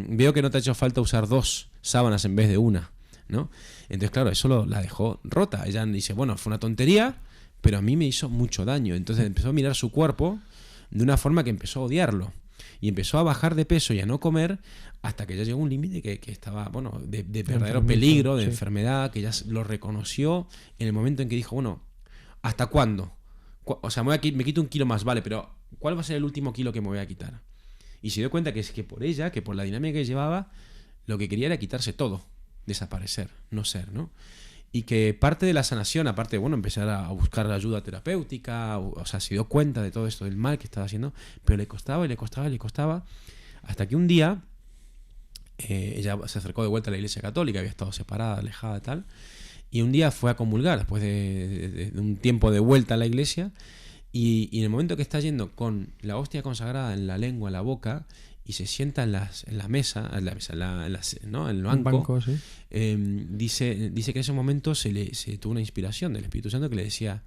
veo que no te ha hecho falta usar 2 sábanas en vez de una, ¿no? Entonces, claro, eso la dejó rota. Ella dice, bueno, fue una tontería, pero a mí me hizo mucho daño. Entonces empezó a mirar su cuerpo de una forma que empezó a odiarlo. Y empezó a bajar de peso y a no comer, hasta que ya llegó un límite que estaba, bueno, de verdadero peligro, de enfermedad, que ya lo reconoció en el momento en que dijo, bueno, ¿hasta cuándo? o sea, me quito 1 kilo más, vale, pero ¿cuál va a ser el último kilo que me voy a quitar? Y se dio cuenta que es que por ella, que por la dinámica que llevaba, lo que quería era quitarse todo, desaparecer, no ser, ¿no? Y que parte de la sanación, aparte de, bueno, empezar a buscar ayuda terapéutica, o sea, se dio cuenta de todo esto, del mal que estaba haciendo, pero le costaba y le costaba y le costaba, hasta que un día ella se acercó de vuelta a la iglesia católica, había estado separada, alejada y tal, y un día fue a comulgar, después de un tiempo de vuelta a la iglesia, y en el momento que está yendo con la hostia consagrada en la lengua, en la boca, y se sienta en la mesa, ¿no? en el banco, ¿sí? Dice que en ese momento se tuvo una inspiración del Espíritu Santo que le decía,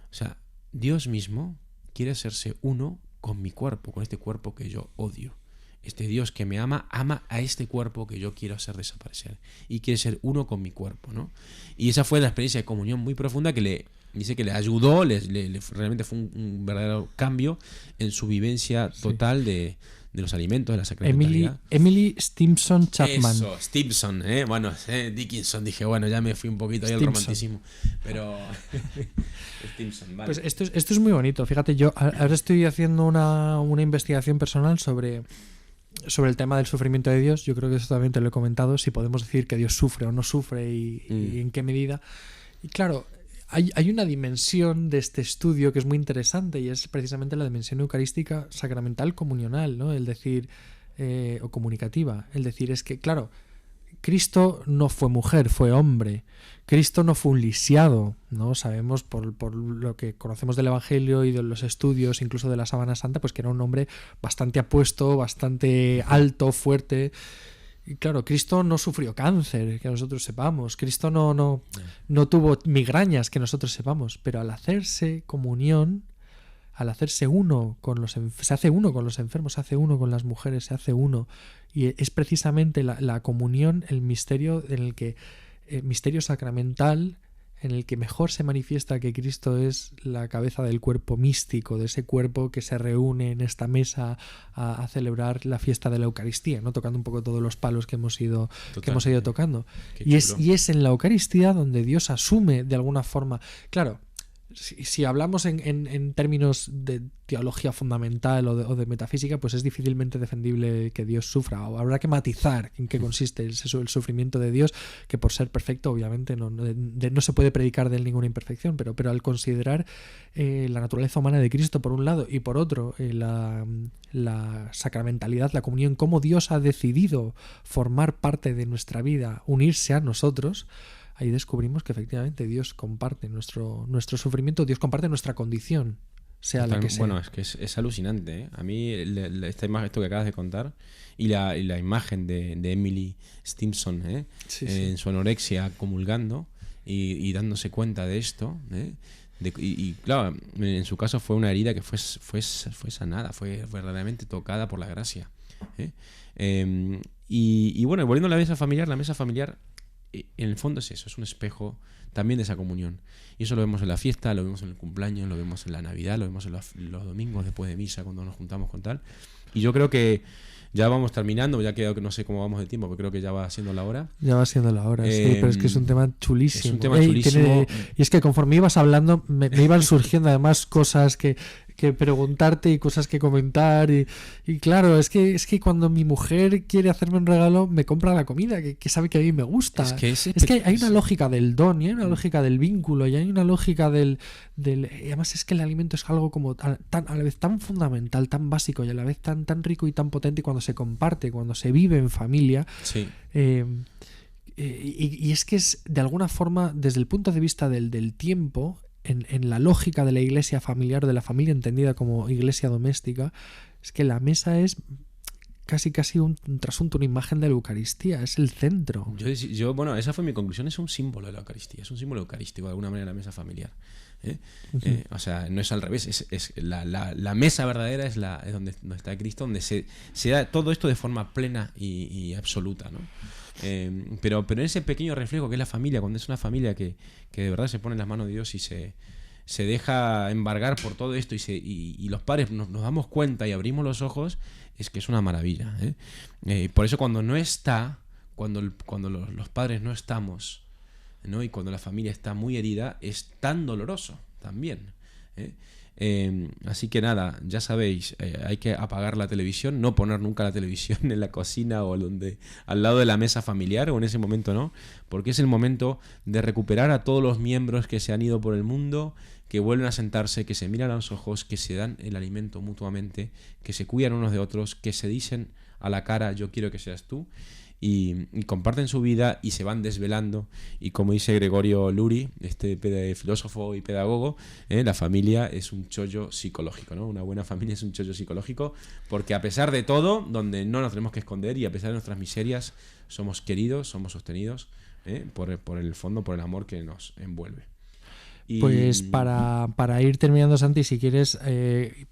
o sea, Dios mismo quiere hacerse uno con mi cuerpo, con este cuerpo que yo odio. Este Dios que me ama a este cuerpo que yo quiero hacer desaparecer. Y quiere ser uno con mi cuerpo, ¿no? Y esa fue la experiencia de comunión muy profunda que dice que le ayudó, realmente fue un verdadero cambio en su vivencia total de los alimentos, de la sacramentalidad. Emily Stimson Chapman. Eso, Stimson, bueno, Dickinson, dije, bueno, ya me fui un poquito ahí al romanticismo, pero Stimson, vale. Pues esto es muy bonito. Fíjate, yo ahora estoy haciendo una investigación personal sobre el tema del sufrimiento de Dios. Yo creo que eso también te lo he comentado, si podemos decir que Dios sufre o no sufre y en qué medida. Y claro, hay una dimensión de este estudio que es muy interesante y es precisamente la dimensión eucarística sacramental comunional, ¿no? El decir, o comunicativa. El decir es que, claro, Cristo no fue mujer, fue hombre. Cristo no fue un lisiado, ¿no? Sabemos por lo que conocemos del Evangelio y de los estudios, incluso de la Sábana Santa, pues que era un hombre bastante apuesto, bastante alto, fuerte. Y claro, Cristo no sufrió cáncer, que nosotros sepamos. Cristo no tuvo migrañas, que nosotros sepamos. Pero al hacerse comunión, al hacerse uno con se hace uno con los enfermos, se hace uno con las mujeres, se hace uno. Y es precisamente la comunión el misterio misterio sacramental en el que mejor se manifiesta que Cristo es la cabeza del cuerpo místico, de ese cuerpo que se reúne en esta mesa a celebrar la fiesta de la Eucaristía, ¿no? Tocando un poco todos los palos que hemos ido tocando. Y es en la Eucaristía donde Dios asume de alguna forma. Claro, si hablamos en términos de teología fundamental o de metafísica, pues es difícilmente defendible que Dios sufra. O habrá que matizar en qué consiste el sufrimiento de Dios, que por ser perfecto obviamente no se puede predicar de él ninguna imperfección, pero al considerar la naturaleza humana de Cristo por un lado y por otro la sacramentalidad, la comunión, cómo Dios ha decidido formar parte de nuestra vida, unirse a nosotros, ahí descubrimos que efectivamente Dios comparte nuestro sufrimiento, Dios comparte nuestra condición, sea la que sea. Bueno, es que es alucinante, ¿eh? A mí esta imagen, esto que acabas de contar, y la imagen de Emily Stimson, en su anorexia comulgando y dándose cuenta de esto, y claro, en su caso fue una herida que fue sanada, fue verdaderamente tocada por la gracia. Y bueno, volviendo a la mesa familiar, en el fondo es eso, es un espejo también de esa comunión. Y eso lo vemos en la fiesta, lo vemos en el cumpleaños, lo vemos en la Navidad, lo vemos en los domingos después de misa, cuando nos juntamos con tal. Y yo creo que ya vamos terminando, ya que no sé cómo vamos de tiempo, pero creo que ya va siendo la hora. Ya va siendo la hora, sí, pero es que es un tema chulísimo. Es un tema chulísimo. Y es que conforme ibas hablando, me iban surgiendo además cosas que preguntarte y cosas que comentar y claro, es que cuando mi mujer quiere hacerme un regalo me compra la comida que sabe que a mí me gusta. Es que hay una lógica del don y hay una lógica del vínculo y hay una lógica del y además es que el alimento es algo como a la vez tan fundamental, tan básico y a la vez tan rico y tan potente, y cuando se comparte, cuando se vive en familia. Sí. Y es que es de alguna forma, desde el punto de vista del tiempo, en la lógica de la iglesia familiar, de la familia entendida como iglesia doméstica, es que la mesa es casi un trasunto, una imagen de la Eucaristía, es el centro. Bueno, esa fue mi conclusión, es un símbolo de la Eucaristía, es un símbolo eucarístico de alguna manera la mesa familiar. O sea, no es al revés, es la mesa verdadera es donde está Cristo, donde se da todo esto de forma plena y absoluta, ¿no? Pero en ese pequeño reflejo que es la familia, cuando es una familia que de verdad se pone en las manos de Dios y se deja embargar por todo esto y los padres nos damos cuenta y abrimos los ojos, es que es una maravilla, por eso cuando no está, cuando los padres no estamos, ¿no? Y cuando la familia está muy herida, es tan doloroso también, Así que nada, ya sabéis, hay que apagar la televisión, no poner nunca la televisión en la cocina o al lado de la mesa familiar, o en ese momento no, porque es el momento de recuperar a todos los miembros que se han ido por el mundo, que vuelven a sentarse, que se miran a los ojos, que se dan el alimento mutuamente, que se cuidan unos de otros, que se dicen a la cara yo quiero que seas tú, y comparten su vida y se van desvelando. Y como dice Gregorio Luri, este filósofo y pedagogo, la familia es un chollo psicológico, ¿no? Una buena familia es un chollo psicológico, porque a pesar de todo, donde no nos tenemos que esconder y a pesar de nuestras miserias, somos queridos, somos sostenidos por el fondo, por el amor que nos envuelve. Pues para ir terminando, Santi, si quieres,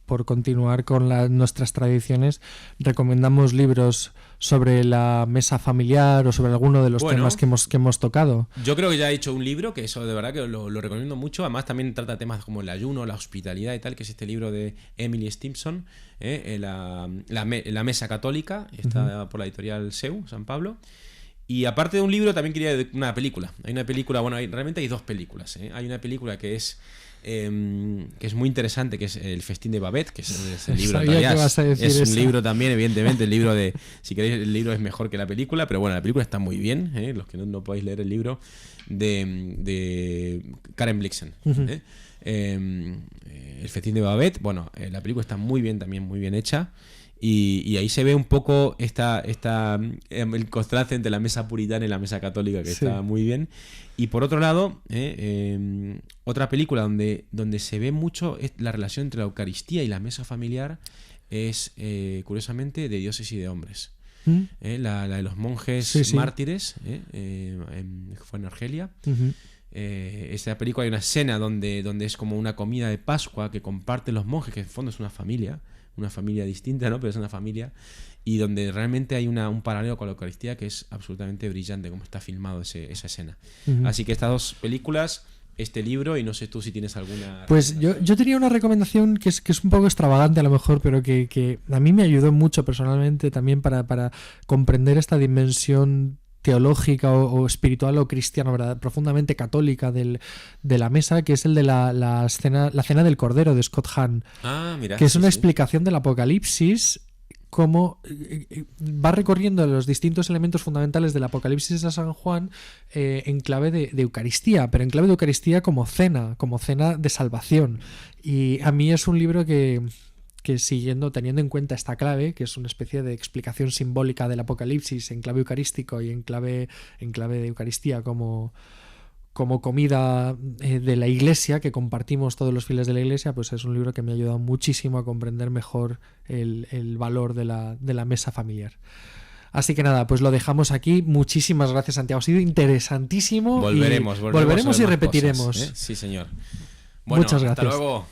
por continuar con nuestras tradiciones, recomendamos libros sobre la mesa familiar o sobre alguno de los temas que hemos tocado. Yo creo que ya he hecho un libro, que eso de verdad que lo recomiendo mucho. Además también trata temas como el ayuno, la hospitalidad y tal, que es este libro de Emily Stimson, la mesa católica, está por la editorial SEU, San Pablo. Y aparte de un libro, también quería una película. Hay una película, realmente hay dos películas. Hay una película que es muy interesante, que es El festín de Babette, que es el libro. Es un libro también, evidentemente. El libro si queréis, el libro es mejor que la película, pero bueno, la película está muy bien. Los que no podéis leer el libro de Karen Blixen. El festín de Babette, la película está muy bien, también muy bien hecha. Y ahí se ve un poco el contraste entre la mesa puritana y la mesa católica, que está muy bien. Y por otro lado, otra película donde se ve mucho la relación entre la Eucaristía y la mesa familiar es, curiosamente, de Dioses y de Hombres. La de los monjes mártires, fue en Argelia. Esta película hay una escena donde es como una comida de Pascua que comparten los monjes, que en el fondo es una familia distinta, ¿no? Pero es una familia, y donde realmente hay un paralelo con la Eucaristía que es absolutamente brillante como está filmado esa escena. Así que estas dos películas, este libro, y no sé tú si tienes alguna... Pues yo tenía una recomendación que es un poco extravagante a lo mejor, pero que a mí me ayudó mucho personalmente también para comprender esta dimensión teológica o espiritual o cristiana, ¿verdad?, profundamente católica de la mesa, que es el de la cena del Cordero de Scott Hahn, que es una explicación del Apocalipsis, cómo va recorriendo los distintos elementos fundamentales del Apocalipsis de San Juan en clave de Eucaristía, pero en clave de Eucaristía como cena de salvación. Y a mí es un libro que teniendo en cuenta esta clave, que es una especie de explicación simbólica del Apocalipsis en clave eucarístico y en clave de Eucaristía como comida de la Iglesia, que compartimos todos los fieles de la Iglesia, pues es un libro que me ha ayudado muchísimo a comprender mejor el valor de la mesa familiar. Así que nada, pues lo dejamos aquí. Muchísimas gracias, Santiago. Ha sido interesantísimo. Volveremos y repetiremos. Sí, señor. Bueno, Muchas gracias. Hasta luego.